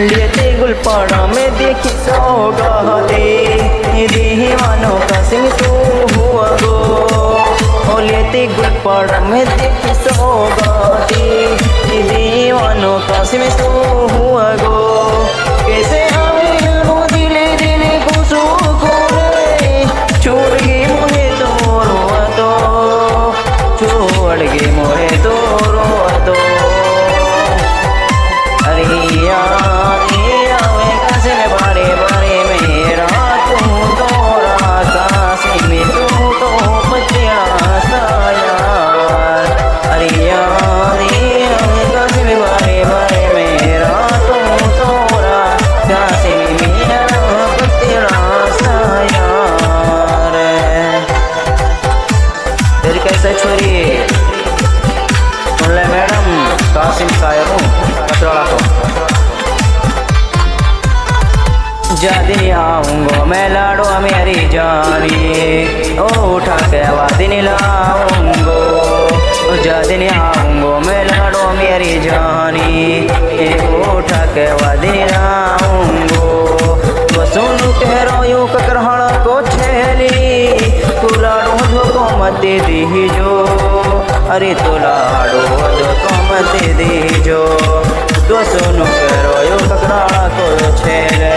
लेते गुलपाड़ा में देखी सौगाते दीवानों का सिंह तू हुआ गो। ओ लेते गुलपाड़ा में देखी सौगाते दीवानों का सिंह तू हुआ गो। कैसे दिले दिले को सुकून छोड़ गए मोहे तो रोआ तो, छोड़ गए मोहे तो रोआ तो। अरे बारे बारे मेरा तू तोरा काशी में तू तो पचड़ा सा यार। अरे काशी में बारे बारे मेरा तू तोरा काशी में मेरा पचड़ा सा यार। तेरी कैसे छोरी सुन ले मैडम, कासिम शायर हूँ कचराड़ा को। जदी आऊंगो मैं लाडो मेरी जानी, ओ उठा के वादिनी लाऊंगो। जदी आऊंगो मैं लाडो मेरी जानी, उठा के वादिनी लाऊंगो। सुन के रोयू ककरहण को छेली, तू लाडो धोको मत दीजो। अरे तो लाडो धोको मत दीजो। तो सुन के रोयू ककरहण को छेले,